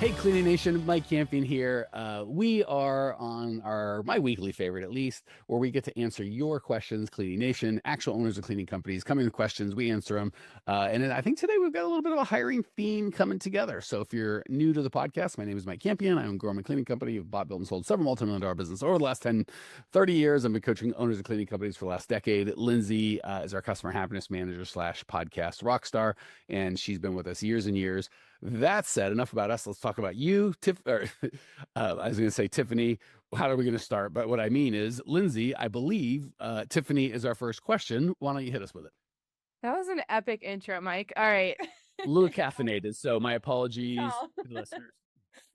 Hey, Cleaning Nation, Mike Campion here. We are on my weekly favorite, at least, where we get to answer your questions, Cleaning Nation, actual owners of cleaning companies, come in with questions, we answer them. And then I think today we've got a little bit of a hiring theme coming together. So if you're new to the podcast, my name is Mike Campion. I own Grow My Cleaning Company. I've bought, built, and sold several multi-million-dollar businesses over the last 10, 30 years. I've been coaching owners of cleaning companies for the last decade. Lindsay is our customer happiness manager slash podcast rock star, and she's been with us years and years. That said, enough about us. Let's talk about you, I was going to say Tiffany. How are we going to start? But what I mean is, Lindsay, I believe Tiffany is our first question. Why don't you hit us with it? That was an epic intro, Mike. All right. A little caffeinated, so my apologies Oh. to the listeners.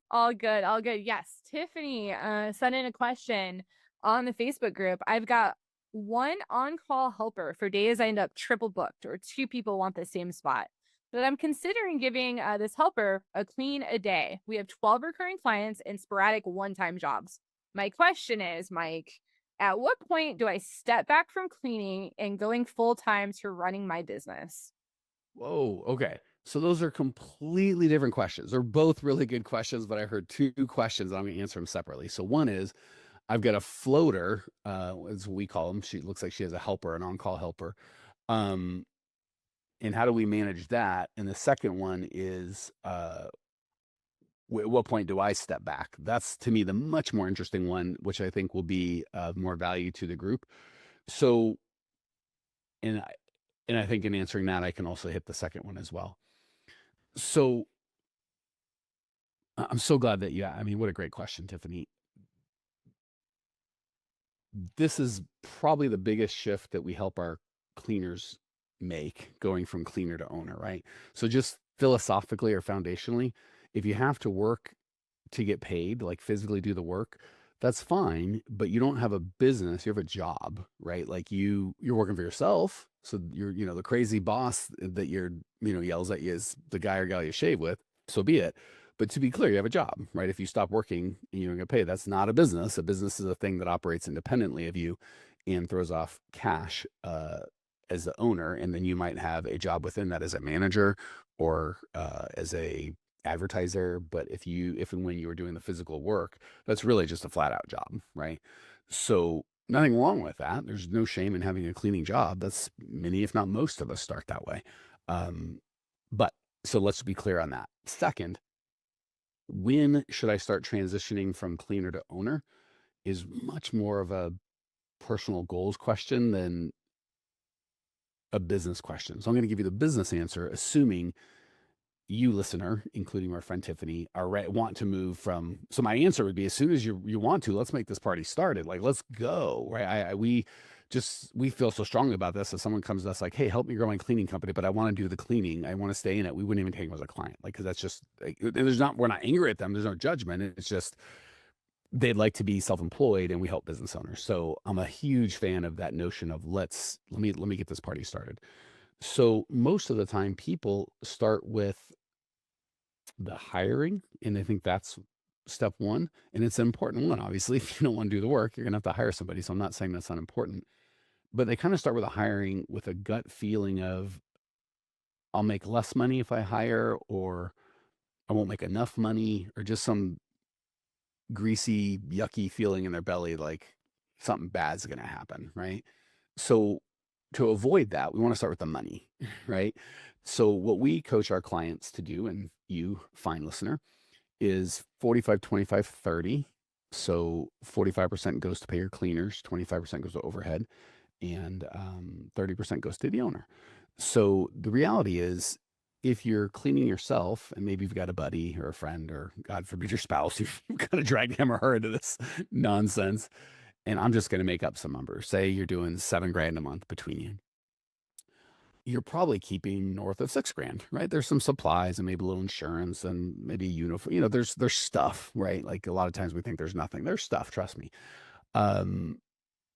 All good. All good. Yes. Tiffany sent in a question on the Facebook group. I've got one on-call helper for days I end up triple booked or two people want the same spot. But I'm considering giving this helper a clean a day. We have 12 recurring clients and sporadic one-time jobs. My question is, Mike, at what point do I step back from cleaning and going full-time to running my business? Whoa, okay. So those are completely different questions. They're both really good questions, but I heard two questions. I'm going to answer them separately. So one is, I've got a floater, as we call them. She looks like she has a helper, an on-call helper. Um, and how do we manage that? And the second one is, at what point do I step back? That's to me the much more interesting one, which I think will be more value to the group. So, and I, and I think in answering that, I can also hit the second one as well. So I'm so glad that I mean, what a great question, Tiffany. This is probably the biggest shift that we help our cleaners make, going from cleaner to owner, right? So just philosophically or foundationally, if you have to work to get paid, like physically do the work, that's fine, but you don't have a business, you have a job, right? Like you're working for yourself. So you're, the crazy boss that yells at you is the guy or gal you shave with, so be it. But to be clear, you have a job, right? If you stop working and you don't get paid, that's not a business. A business is a thing that operates independently of you and throws off cash as the owner. And then you might have a job within that as a manager or as a advertiser. But if and when you were doing the physical work, that's really just a flat out job, right? So nothing wrong with that. There's no shame in having a cleaning job. That's many, if not most of us start that way. But so let's be clear on that. Second, when should I start transitioning from cleaner to owner is much more of a personal goals question than a business question. So I'm going to give you the business answer, assuming you, listener, including our friend Tiffany, want to move from. So my answer would be, as soon as you want to, let's make this party started. Like, let's go, right? We feel so strongly about this. If someone comes to us like, hey, help me grow my cleaning company, but I want to do the cleaning, I want to stay in it, we wouldn't even take them as a client, like, because that's just like, we're not angry at them. There's no judgment. It's just they'd like to be self-employed, and we help business owners. So I'm a huge fan of that notion of let me get this party started. So most of the time, people start with the hiring, and I think that's step one, and it's an important one. Obviously, if you don't want to do the work, you're gonna have to hire somebody. So I'm not saying that's not important, but they kind of start with a hiring with a gut feeling of, I'll make less money if I hire, or I won't make enough money, or just some greasy, yucky feeling in their belly, like something bad's gonna happen, right? So to avoid that, we want to start with the money, right? So what we coach our clients to do, and you, fine listener, is 45, 25, 30. So 45% goes to pay your cleaners, 25% goes to overhead, and 30% goes to the owner. So the reality is, if you're cleaning yourself, and maybe you've got a buddy or a friend, or God forbid your spouse, you've got to drag him or her into this nonsense. And I'm just going to make up some numbers. Say you're doing $7,000 a month between you, you're probably keeping north of $6,000, right? There's some supplies and maybe a little insurance and maybe uniform. There's stuff, right? Like, a lot of times we think there's nothing. There's stuff, trust me. And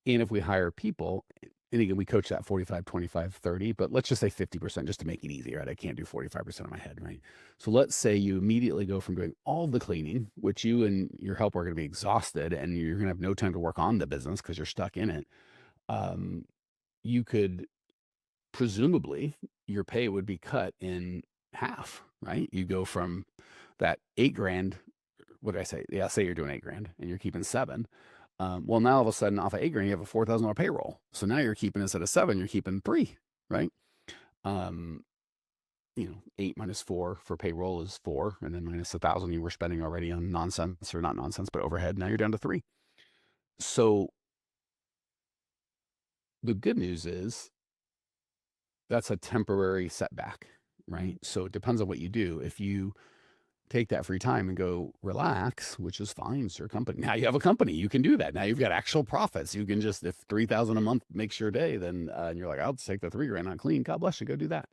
if we hire people, and again, we coach that 45, 25, 30, but let's just say 50% just to make it easy, right? I can't do 45% in my head, right? So let's say you immediately go from doing all the cleaning, which you and your helper are going to be exhausted, and you're going to have no time to work on the business because you're stuck in it. You could, presumably, your pay would be cut in half, right? You go from that 8 grand, what did I say? Yeah, say you're doing 8 grand and you're keeping 7. Well, now all of a sudden off of 8 grand, you have a $4,000 payroll. So now you're keeping, instead of 7, you're keeping 3, right? Um, 8 minus 4 for payroll is 4, and then minus 1,000 you were spending already on nonsense, or not nonsense, but overhead. Now you're down to 3. So the good news is that's a temporary setback, right? So it depends on what you do. If you take that free time and go relax, which is fine, it's your company. Now you have a company, you can do that. Now you've got actual profits. You can just, if 3,000 a month makes your day, then and you're like, I'll take the 3 grand on clean. God bless you, go do that.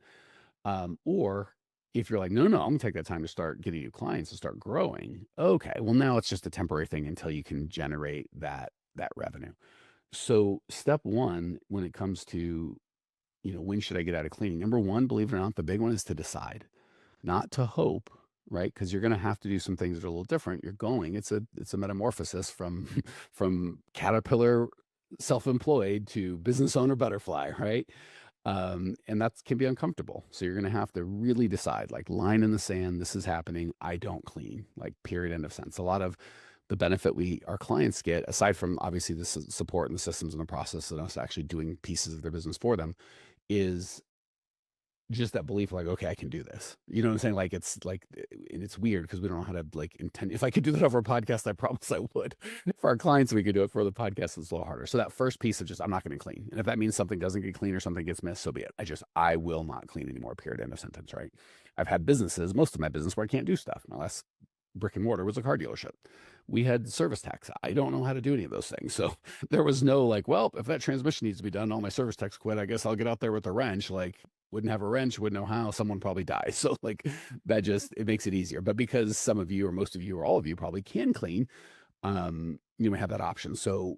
Or if you're like, no, I'm gonna take that time to start getting you clients and start growing. Okay, well now it's just a temporary thing until you can generate that revenue. So step one, when it comes to, when should I get out of cleaning? Number one, believe it or not, the big one is to decide, not to hope, right? Because you're going to have to do some things that are a little different. It's a metamorphosis from from caterpillar self-employed to business owner butterfly, right? And that can be uncomfortable. So you're going to have to really decide, like, line in the sand, this is happening. I don't clean, like, period, end of sentence. A lot of the benefit our clients get, aside from obviously the support and the systems and the process and us actually doing pieces of their business for them, is just that belief, like, okay, I can do this. You know what I'm saying? Like, it's like, and it's weird because we don't know how to, like, intend. If I could do that over a podcast, I promise I would. For our clients, we could do it. For the podcast, it's a little harder. So that first piece of just, I'm not going to clean. And if that means something doesn't get clean or something gets missed, so be it. I will not clean anymore, period, end of sentence, right? I've had businesses, most of my business, where I can't do stuff. My last brick and mortar was a car dealership. We had service techs. I don't know how to do any of those things. So there was no like, well, if that transmission needs to be done, all my service techs quit. I guess I'll get out there with a wrench. Like, wouldn't have a wrench, wouldn't know how, someone probably dies. So like that just, it makes it easier. But because some of you or most of you or all of you probably can clean, you may have that option. So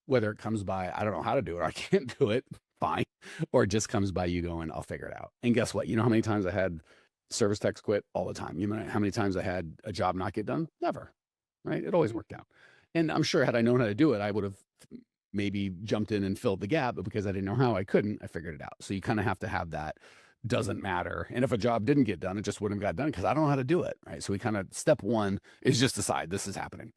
whether it comes by, I don't know how to do it, or I can't do it, fine. Or it just comes by you going, I'll figure it out. And guess what? You know how many times I had service techs quit? All the time. You know how many times I had a job not get done? Never. Right? It always worked out. And I'm sure had I known how to do it, I would have maybe jumped in and filled the gap, but because I didn't know how, I couldn't, I figured it out. So you kind of have to have that, doesn't matter. And if a job didn't get done, it just wouldn't have got done because I don't know how to do it. Right. So we kind of, step one is just decide this is happening.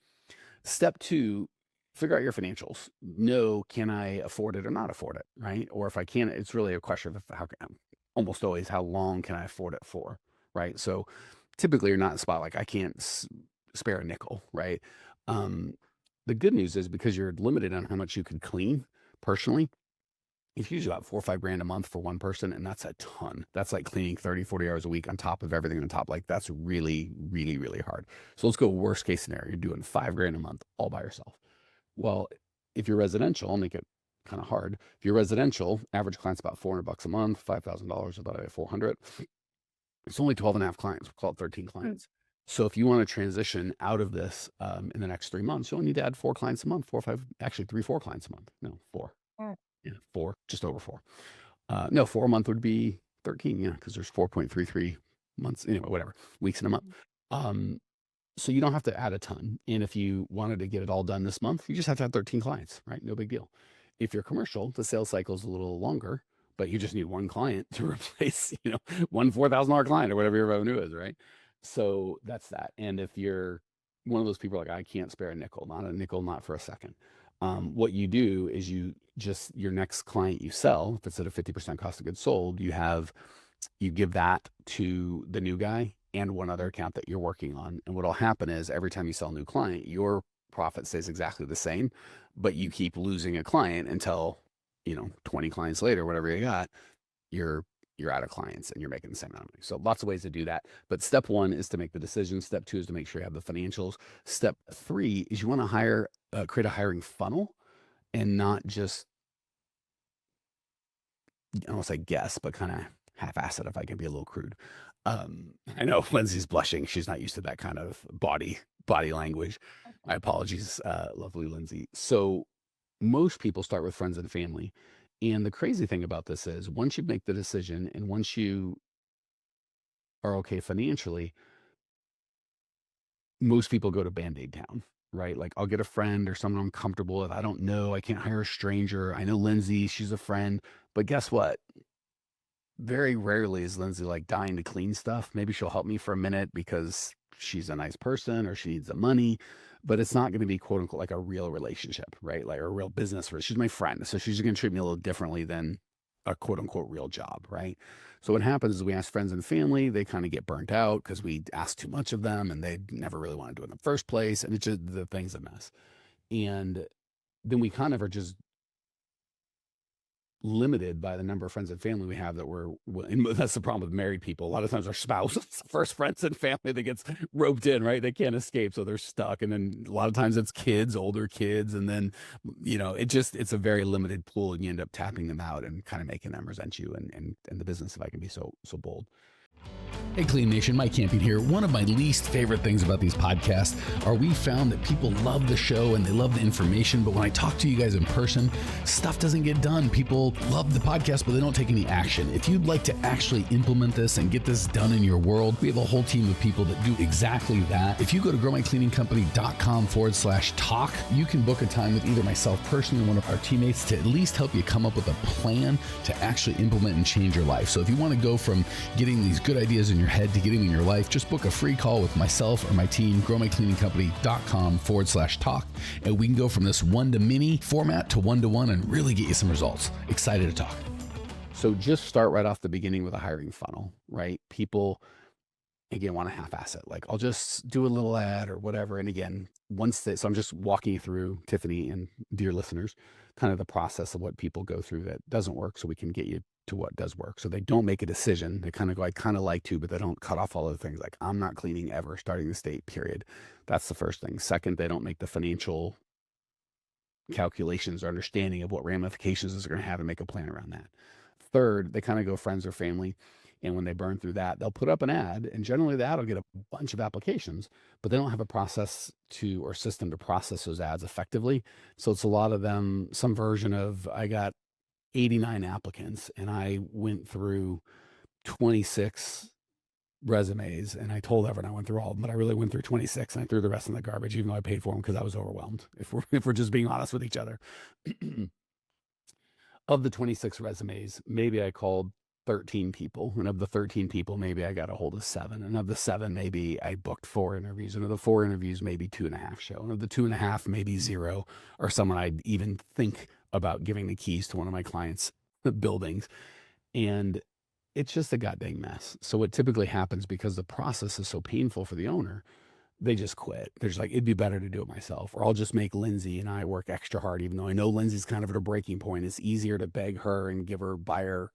Step two, figure out your financials. Know, can I afford it or not afford it? Right. Or if I can't, it's really a question of almost always, how long can I afford it for? Right. So typically you're not in a spot like I can't spare a nickel. Right. The good news is, because you're limited on how much you can clean personally, it's usually about 4 or 5 grand a month for one person. And that's a ton. That's like cleaning 30, 40 hours a week on top of everything on top. Like, that's really, really, really hard. So let's go worst case scenario. You're doing 5 grand a month all by yourself. Well, if you're residential, I'll make it kind of hard. If you're residential, average client's about $400 a month, $5,000, about 400. It's only 12 and a half clients. We'll call it 13 clients. So if you want to transition out of this in the next 3 months, you'll need to add 4 clients a month, 4 or 5, actually 3, 4 clients a month. No, 4. Yeah, 4, just over 4. No, 4 a month would be 13. Yeah, because there's 4.33 months, anyway, whatever, weeks in a month. So you don't have to add a ton. And if you wanted to get it all done this month, you just have to have 13 clients, right? No big deal. If you're commercial, the sales cycle is a little longer, but you just need one client to replace, one $4,000 client or whatever your revenue is, right? So that's that. And if you're one of those people like, I can't spare a nickel, not for a second. What you do is your next client you sell, if it's at a 50% cost of goods sold, you give that to the new guy and one other account that you're working on. And what'll happen is, every time you sell a new client, your profit stays exactly the same, but you keep losing a client until, 20 clients later, whatever you got, you're out of clients and you're making the same amount of money. So lots of ways to do that. But step one is to make the decision. Step two is to make sure you have the financials. Step three is you want to create a hiring funnel, and not just, I don't want to say guess, but kind of half-assed, if I can be a little crude. I know Lindsay's blushing. She's not used to that kind of body language. My apologies, lovely Lindsay. So most people start with friends and family. And the crazy thing about this is, once you make the decision and once you are okay financially, most people go to Band-Aid town, right? Like, I'll get a friend or someone I'm comfortable with. I don't know. I can't hire a stranger. I know Lindsay, she's a friend. But guess what? Very rarely is Lindsay like dying to clean stuff. Maybe she'll help me for a minute because she's a nice person or she needs the money, but it's not going to be quote unquote like a real relationship, right? Like a real business. She's my friend, so she's going to treat me a little differently than a quote unquote real job, right? So what happens is we ask friends and family, they kind of get burnt out because we ask too much of them and they never really want to do it in the first place. And it's just the thing's a mess. And then we kind of are just limited by the number of friends and family we have that and that's the problem with married people. A lot of times our spouse is the first friends and family that gets roped in, right? They can't escape, so they're stuck. And then a lot of times it's kids, older kids, and then it's a very limited pool, and you end up tapping them out and kind of making them resent you and the business, if I can be so bold. Hey Clean Nation, Mike Campion here. One of my least favorite things about these podcasts are we found that people love the show and they love the information, but when I talk to you guys in person, stuff doesn't get done. People love the podcast, but they don't take any action. If you'd like to actually implement this and get this done in your world, we have a whole team of people that do exactly that. If you go to growmycleaningcompany.com/talk, you can book a time with either myself personally or one of our teammates to at least help you come up with a plan to actually implement and change your life. So if you want to go from getting these good ideas in your head to getting in your life, just book a free call with myself or my team, growmycleaningcompany.com/talk, and we can go from this one-to-many format to one-to-one and really get you some results. Excited to talk. So just start right off the beginning with a hiring funnel, right? People, again, want to half-ass it. Like, I'll just do a little ad or whatever. And again, so I'm just walking you through, Tiffany and dear listeners, kind of the process of what people go through that doesn't work so we can get you to what does work. So they don't make a decision. They kind of go, I kind of like to, but they don't cut off all of the things like, I'm not cleaning ever starting the state, period. That's the first thing. Second, they don't make the financial calculations or understanding of what ramifications is going to have and make a plan around that. Third, they kind of go friends or family. And when they burn through that, they'll put up an ad, and generally the ad will get a bunch of applications, but they don't have a process or system to process those ads effectively. So it's a lot of them, some version of, I got 89 applicants and I went through 26 resumes and I told everyone I went through all of them, but I really went through 26 and I threw the rest in the garbage, even though I paid for them because I was overwhelmed. If we're just being honest with each other. Of the 26 resumes, maybe I called 13 people, and of the 13 people, maybe I got a hold of 7, and of the 7, maybe I booked 4 interviews, and of the 4 interviews, maybe 2.5 show, and of the 2.5, maybe 0, or someone I'd even think about giving the keys to one of my clients' buildings. And it's just a goddamn mess. So what typically happens, because the process is so painful for the owner, they just quit. They're just like, it'd be better to do it myself, or I'll just make Lindsay and I work extra hard, even though I know Lindsay's kind of at a breaking point. It's easier to beg her and buy her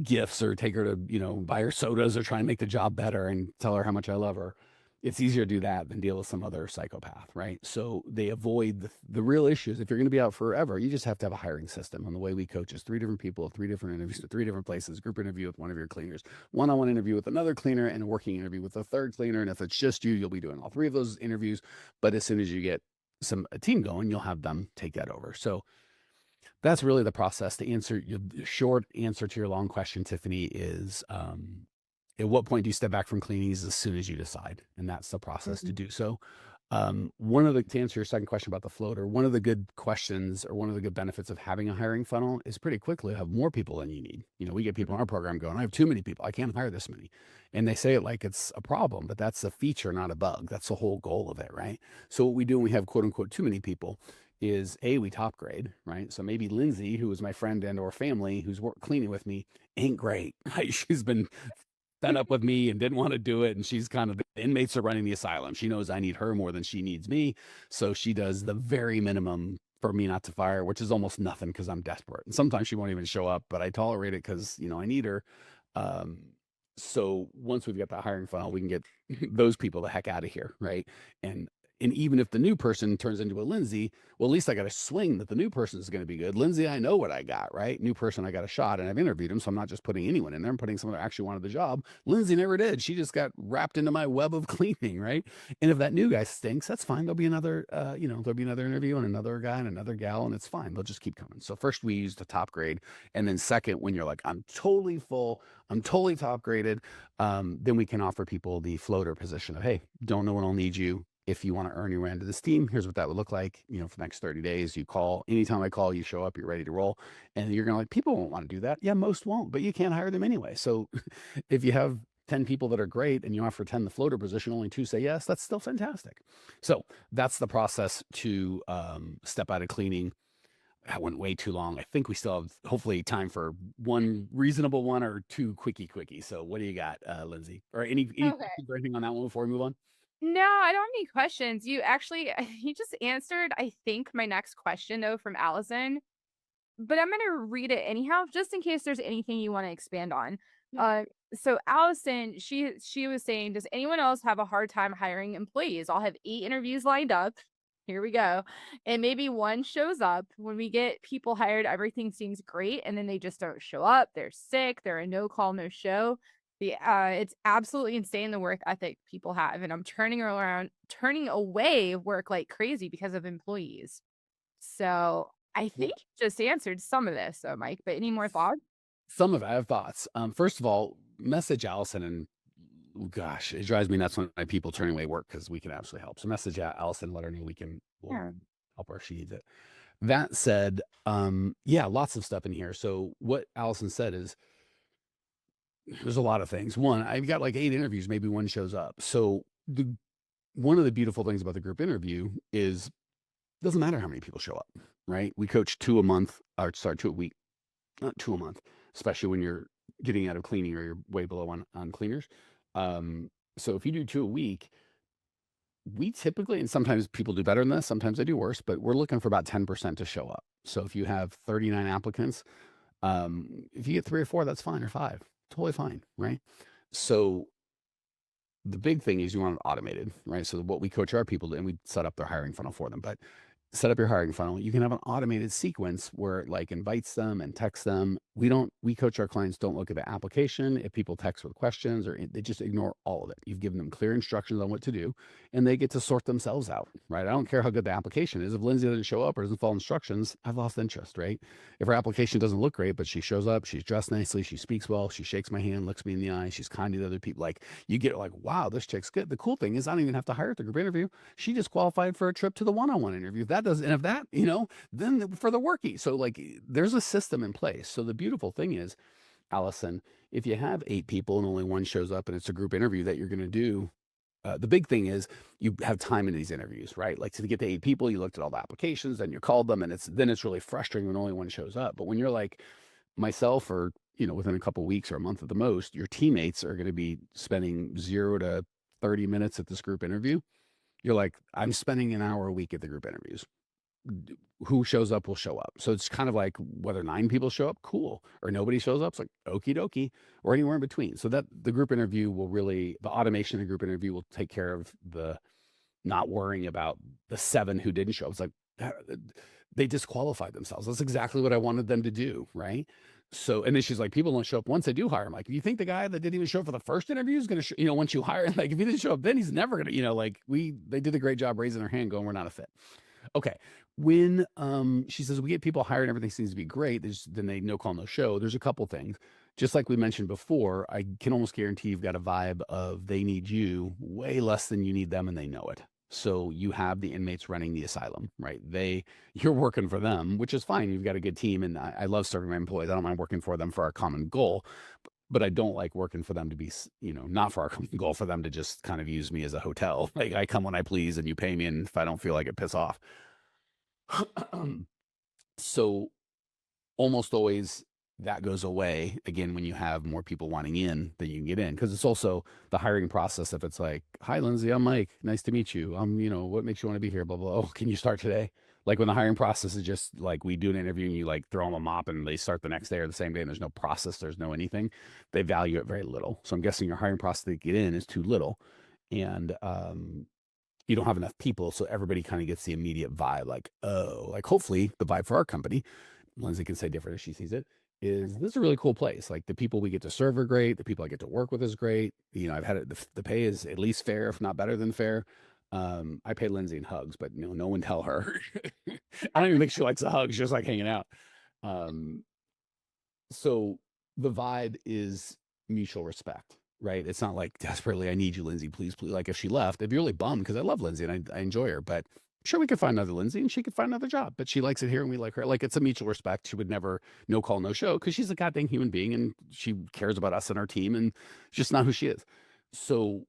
gifts or take her to, buy her sodas or try and make the job better and tell her how much I love her. It's easier to do that than deal with some other psychopath, right? So they avoid the real issues. If you're going to be out forever, you just have to have a hiring system. And the way we coach is 3 different people, 3 different interviews to 3 different places, group interview with one of your cleaners, one-on-one interview with another cleaner, and a working interview with a third cleaner. And if it's just you, you'll be doing all 3 of those interviews. But as soon as you get a team going, you'll have them take that over. So that's really the process. The short answer to your long question, Tiffany, is at what point do you step back from cleaning? Is as soon as you decide, and that's the process to do so. To answer your second question about the floater, one of the good questions or one of the good benefits of having a hiring funnel is pretty quickly have more people than you need. We get people in our program going, I have too many people. I can't hire this many. And they say it like it's a problem, but that's a feature, not a bug. That's the whole goal of it, right? So what we do when we have quote unquote too many people is we top grade, right? So maybe Lindsay, who is my friend and or family, who's cleaning with me, ain't great. Right? She's been fed up with me and didn't want to do it. And she's kind of, the inmates are running the asylum. She knows I need her more than she needs me. So she does the very minimum for me not to fire, which is almost nothing because I'm desperate. And sometimes she won't even show up, but I tolerate it because, I need her. So once we've got the hiring funnel, we can get those people the heck out of here, right? And even if the new person turns into a Lindsay, well, at least I got a swing that the new person is going to be good. Lindsay, I know what I got, right? New person, I got a shot, and I've interviewed him, so I'm not just putting anyone in there. I'm putting someone that actually wanted the job. Lindsay never did. She just got wrapped into my web of cleaning, right? And if that new guy stinks, that's fine. There'll be another, there'll be another interview and another guy and another gal, and it's fine. They'll just keep coming. So first we use the top grade, and then second, when you're like, I'm totally full, I'm totally top graded, then we can offer people the floater position of, hey, don't know when I'll need you. If you want to earn your way into this team, here's what that would look like. For the next 30 days, you call. Anytime I call, you show up, you're ready to roll. And you're going to people won't want to do that. Yeah, most won't, but you can't hire them anyway. So if you have 10 people that are great and you offer 10 the floater position, only 2 say yes, that's still fantastic. So that's the process to step out of cleaning. That went way too long. I think we still have hopefully time for one reasonable one or two quickie. So what do you got, Lindsay? Or any Okay. questions or anything on that one before we move on? No, I don't have any questions. You actually you just answered, I think, my next question though from Allison. But I'm gonna read it anyhow, just in case there's anything you want to expand on. Yeah. So Allison, she was saying, does anyone else have a hard time hiring employees? I'll have 8 interviews lined up. Here we go. And maybe one shows up. When we get people hired, everything seems great, and then they just don't show up. They're sick, they're a no call, no show. It's absolutely insane the work ethic people have. And I'm turning away work like crazy because of employees. So I Well, think you just answered some of this, so Mike, but any more thoughts? some of it, I have thoughts. First of all, message Allison and gosh, it drives me nuts when my people turning away work because we can absolutely help. So message Allison, let her know we'll Yeah. help her if she needs it. That said, yeah, lots of stuff in here. So what Allison said is there's a lot of things. One, I've got like 8 interviews, maybe one shows up. So one of the beautiful things about the group interview is it doesn't matter how many people show up, right? We coach 2 a month, or sorry, 2 a week, not 2 a month, especially when you're getting out of cleaning or you're way below on cleaners. So if you do 2 a week, we typically, and sometimes people do better than this, sometimes they do worse, but we're looking for about 10% to show up. So if you have 39 applicants, if you get 3 or 4, that's fine, or 5, totally fine, right? So the big thing is you want it automated, right? So what we coach our people to, and we set up their hiring funnel for them, but set up your hiring funnel. You can have an automated sequence where it like invites them and texts them. We coach our clients, don't look at the application. If people text with questions or they just ignore all of it. You've given them clear instructions on what to do and they get to sort themselves out, right? I don't care how good the application is. If Lindsay doesn't show up or doesn't follow instructions, I've lost interest, right? If her application doesn't look great, but she shows up, she's dressed nicely, she speaks well, she shakes my hand, looks me in the eye, she's kind to the other people. Like you get like, wow, this chick's good. The cool thing is I don't even have to hire at the group interview. She just qualified for a trip to the one-on-one interview. If that does, and if that, then for the workie. So like there's a system in place. So the beautiful thing is, Allison, if you have 8 people and only one shows up and it's a group interview that you're going to do, the big thing is you have time in these interviews, right? Like to get to 8 people, you looked at all the applications and you called them, and it's really frustrating when only one shows up. But when you're like myself, or within a couple weeks or a month at the most, your teammates are going to be spending 0 to 30 minutes at this group interview. You're like, I'm spending an hour a week at the group interviews. Who shows up will show up. So it's kind of like whether 9 people show up, cool, or nobody shows up, it's like okie dokie, or anywhere in between. So that the group interview the automation of the group interview will take care of the not worrying about the 7 who didn't show up. It's like they disqualified themselves. That's exactly what I wanted them to do, right? So, and then she's like, people don't show up once they do hire. I'm like, you think the guy that didn't even show up for the first interview is going to, once you hire, like if he didn't show up, then he's never going to, they did a great job raising their hand going, we're not a fit. Okay. When she says we get people hired and everything seems to be great, then they no call, no show. There's a couple things. Just like we mentioned before, I can almost guarantee you've got a vibe of they need you way less than you need them, and they know it. So you have the inmates running the asylum, right? You're working for them, which is fine. You've got a good team, and I love serving my employees. I don't mind working for them for our common goal, but I don't like working for them to be, not for our common goal, for them to just kind of use me as a hotel. Like I come when I please and you pay me, and if I don't feel like it, piss off. So almost always that goes away again when you have more people wanting in than you can get in, because it's also the hiring process. If it's like, hi Lindsay, I'm Mike, nice to meet you, what makes you want to be here, blah blah. Oh, can you start today? Like when the hiring process is just like we do an interview and you like throw them a mop and they start the next day or the same day, and there's no process, there's no anything, they value it very little. So I'm guessing your hiring process to get in is too little, and you don't have enough people, so everybody kind of gets the immediate vibe, like, oh, like hopefully the vibe for our company, Lindsay can say different if she sees it, is this is a really cool place. Like the people we get to serve are great. The people I get to work with is great. I've had it, the pay is at least fair, if not better than fair. I pay Lindsay in hugs, but no one tell her. I don't even think she likes the hugs. She just like hanging out. So the vibe is mutual respect, right? It's not like desperately, I need you, Lindsay, please. Like if she left, it'd be really bummed because I love Lindsay and I enjoy her, but sure we could find another Lindsay and she could find another job, but she likes it here and we like her. Like, it's a mutual respect. She would never no call, no show because she's a goddamn human being and she cares about us and our team and it's just not who she is. So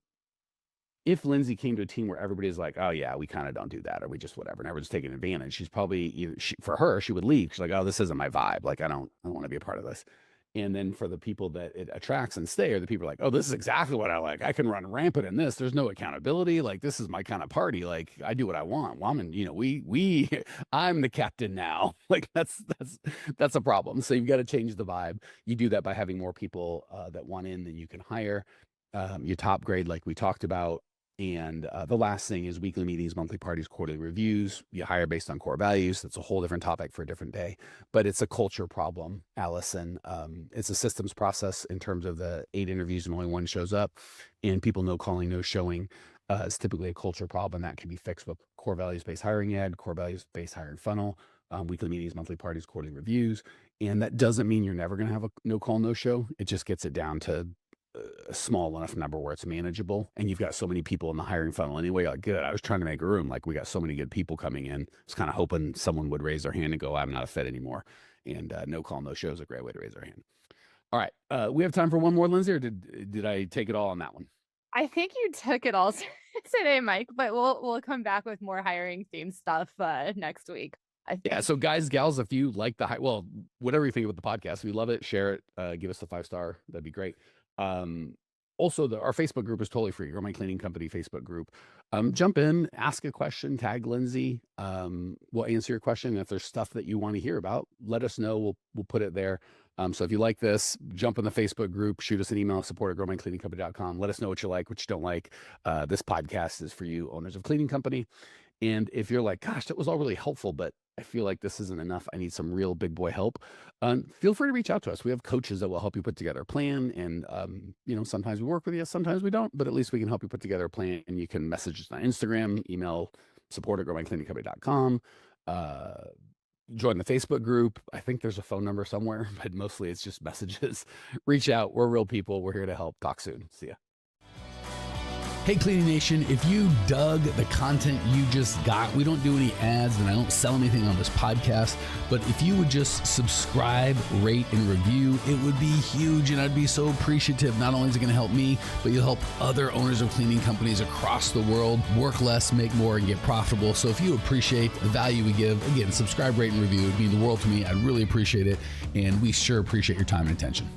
if Lindsay came to a team where everybody's like, oh yeah, we kind of don't do that, or we just whatever, and everyone's taking advantage, she's probably for her, she would leave. She's like, oh, this isn't my vibe. Like, I don't want to be a part of this. And then for the people that it attracts and stay, are the people like, oh, this is exactly what I like. I can run rampant in this. There's no accountability. Like, this is my kind of party. Like, I do what I want. Well, I'm the captain now. Like, that's a problem. So you've got to change the vibe. You do that by having more people that want in than you can hire. You top grade, like we talked about. And the last thing is weekly meetings, monthly parties, quarterly reviews. You hire based on core values. That's a whole different topic for a different day. But it's a culture problem, Allison. It's a systems process in terms of the 8 interviews and only 1 shows up. And people no calling, no showing is typically a culture problem that can be fixed with core values-based hiring ad, core values-based hiring funnel, weekly meetings, monthly parties, quarterly reviews. And that doesn't mean you're never going to have a no call, no show. It just gets it down to a small enough number where it's manageable, and you've got so many people in the hiring funnel anyway. Like, good, I was trying to make room. Like, we got so many good people coming in. I was kind of hoping someone would raise their hand and go, I'm not a fit anymore. And no call, no show is a great way to raise their hand. All right, we have time for one more, Lindsay, or did I take it all on that one? I think you took it all today, Mike, but we'll come back with more hiring theme stuff next week. Yeah. So guys, gals, if you like whatever you think about the podcast, we love it. Share it. Give us the 5-star. That'd be great. Also, our Facebook group is totally free. Grow My Cleaning Company Facebook group. Jump in, ask a question, tag Lindsay. We'll answer your question. And if there's stuff that you want to hear about, let us know. We'll put it there. So if you like this, jump in the Facebook group, shoot us an email, support@growmycleaningcompany.com. Let us know what you like, what you don't like. This podcast is for you, owners of cleaning company. And if you're like, gosh, that was all really helpful, but I feel like this isn't enough, I need some real big boy help, feel free to reach out to us. We have coaches that will help you put together a plan. And, sometimes we work with you, sometimes we don't, but at least we can help you put together a plan. And you can message us on Instagram, email support@growmycleaningcompany.com. Join the Facebook group. I think there's a phone number somewhere, but mostly it's just messages. Reach out. We're real people. We're here to help. Talk soon. See ya. Hey, Cleaning Nation, if you dug the content you just got, we don't do any ads and I don't sell anything on this podcast, but if you would just subscribe, rate, and review, it would be huge and I'd be so appreciative. Not only is it going to help me, but you'll help other owners of cleaning companies across the world work less, make more, and get profitable. So if you appreciate the value we give, again, subscribe, rate, and review. It would mean the world to me. I'd really appreciate it. And we sure appreciate your time and attention.